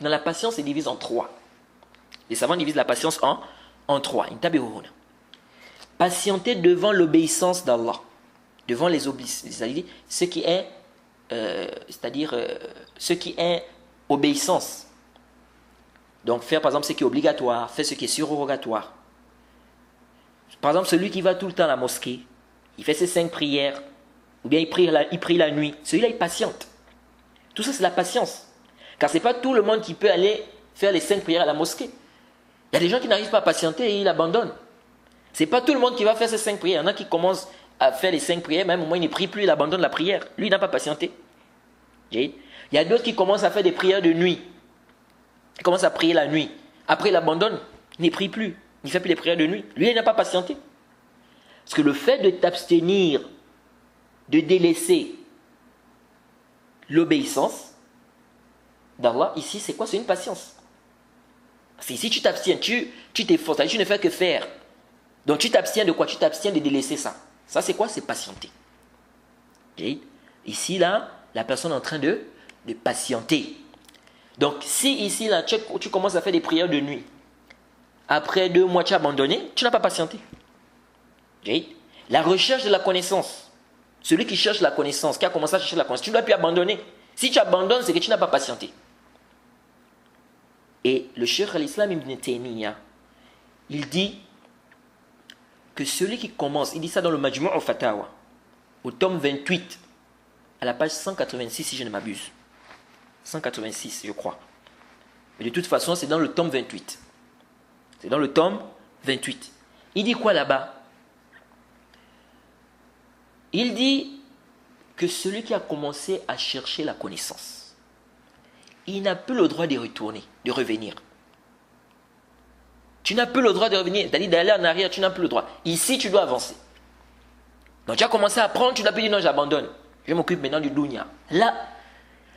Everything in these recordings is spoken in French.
dans la patience, c'est divise en trois. Les savants divisent la patience en trois. Patienter devant l'obéissance d'Allah, devant les obéissances, ce qui est, ce qui est obéissance. Donc faire par exemple ce qui est obligatoire, faire ce qui est surrogatoire. Par exemple, celui qui va tout le temps à la mosquée, il fait ses 5 prières, ou bien il prie la nuit, celui-là il patiente. Tout ça c'est la patience. Car ce n'est pas tout le monde qui peut aller faire les 5 prières à la mosquée. Il y a des gens qui n'arrivent pas à patienter et ils abandonnent. Ce n'est pas tout le monde qui va faire ces 5 prières. Il y en a qui commencent à faire les 5 prières, même au moins il ne prie plus, il abandonne la prière. Lui il n'a pas patienté. Il y a d'autres qui commencent à faire des prières de nuit. Il commence à prier la nuit. Après il abandonne, il ne prie plus. Il ne fait plus les prières de nuit. Lui il n'a pas patienté. Parce que le fait de t'abstenir, de délaisser l'obéissance d'Allah, ici c'est quoi? C'est une patience. Parce qu'ici tu t'abstiens, tu t'efforces, tu ne fais que faire. Donc tu t'abstiens de quoi? Tu t'abstiens de délaisser ça. Ça c'est quoi? C'est patienter. Okay? Ici là, la personne est en train de patienter. Donc si ici là, tu commences à faire des prières de nuit, après 2 mois tu as abandonné, tu n'as pas patienté. Okay? La recherche de la connaissance. Celui qui cherche la connaissance, qui a commencé à chercher la connaissance, tu ne dois plus abandonner. Si tu abandonnes, c'est que tu n'as pas patienté. Et le Cheikh al-Islam Ibn Taymiyyah, il dit que celui qui commence, il dit ça dans le Majmu' al-Fatawa, au tome 28, à la page 186 si je ne m'abuse. 186 je crois. Mais de toute façon c'est dans le tome 28. C'est dans le tome 28. Il dit quoi là-bas? Il dit que celui qui a commencé à chercher la connaissance, il n'a plus le droit de retourner, de revenir. Tu n'as plus le droit de revenir, c'est-à-dire d'aller en arrière, tu n'as plus le droit. Ici, tu dois avancer. Donc tu as commencé à apprendre, tu n'as plus dit non, j'abandonne. Je m'occupe maintenant du dunya. Là,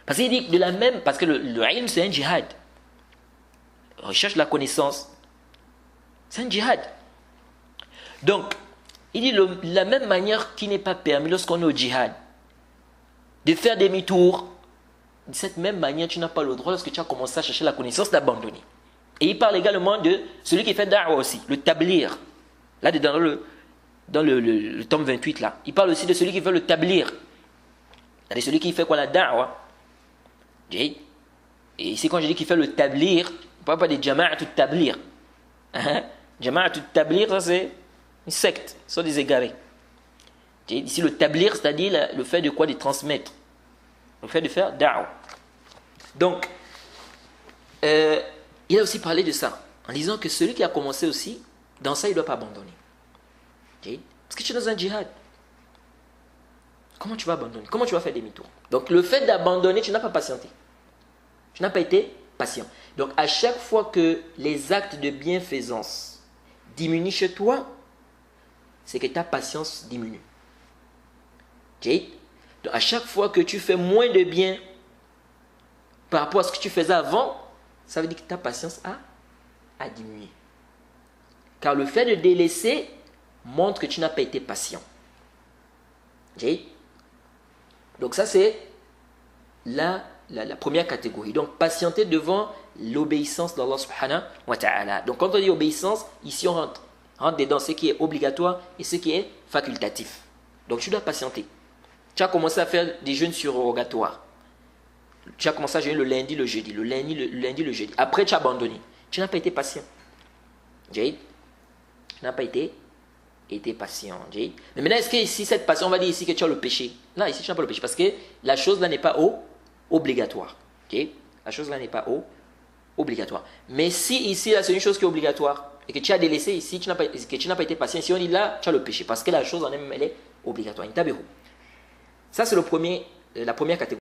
parce qu'il dit de la même, parce que le ilm c'est un djihad. Recherche la connaissance, c'est un djihad. Donc, il dit de la même manière qu'il n'est pas permis lorsqu'on est au djihad de faire demi-tour, de cette même manière tu n'as pas le droit lorsque tu as commencé à chercher la connaissance d'abandonner. Et il parle également de celui qui fait da'wa aussi, le tablir. Là dans le tome 28 là, il parle aussi de celui qui fait le tablir. C'est-à-dire celui qui fait quoi, la da'wa. Et ici quand je dis qu'il fait le tablir, on ne parle pas de jama'at tablir. Jama'at tablir, ça c'est une secte, ce sont des égarés. Ici le tablir, c'est-à-dire le fait de quoi? De transmettre. Le fait de faire da'wa. Donc, il a aussi parlé de ça, en disant que celui qui a commencé aussi, dans ça il ne doit pas abandonner. Parce que tu es dans un djihad. Comment tu vas abandonner? Comment tu vas faire demi-tour? Donc le fait d'abandonner, tu n'as pas patienté. Tu n'as pas été patient. Donc à chaque fois que les actes de bienfaisance diminuent chez toi, c'est que ta patience diminue. Donc à chaque fois que tu fais moins de bien par rapport à ce que tu faisais avant, ça veut dire que ta patience a diminué. Car le fait de délaisser montre que tu n'as pas été patient. Donc ça c'est la première catégorie. Donc patienter devant l'obéissance d'Allah subhanahu wa ta'ala. Donc quand on dit obéissance, ici on rentre dedans ce qui est obligatoire et ce qui est facultatif. Donc tu dois patienter. Tu as commencé à faire des jeûnes surrogatoires. Tu as commencé à jeûner le lundi, le jeudi. Le lundi, le jeudi. Après tu as abandonné. Tu n'as pas été patient. Tu n'as pas été patient. Mais maintenant, est-ce que ici, cette passion, on va dire ici que tu as le péché? Non, ici, tu n'as pas le péché. Parce que la chose là n'est pas obligatoire. La chose là n'est pas obligatoire. Mais si ici, là, c'est une chose qui est obligatoire et que tu as délaissé ici, que tu n'as pas été patient, si on dit là, tu as le péché. Parce que la chose en elle-même, elle est obligatoire. Ça, c'est la première catégorie.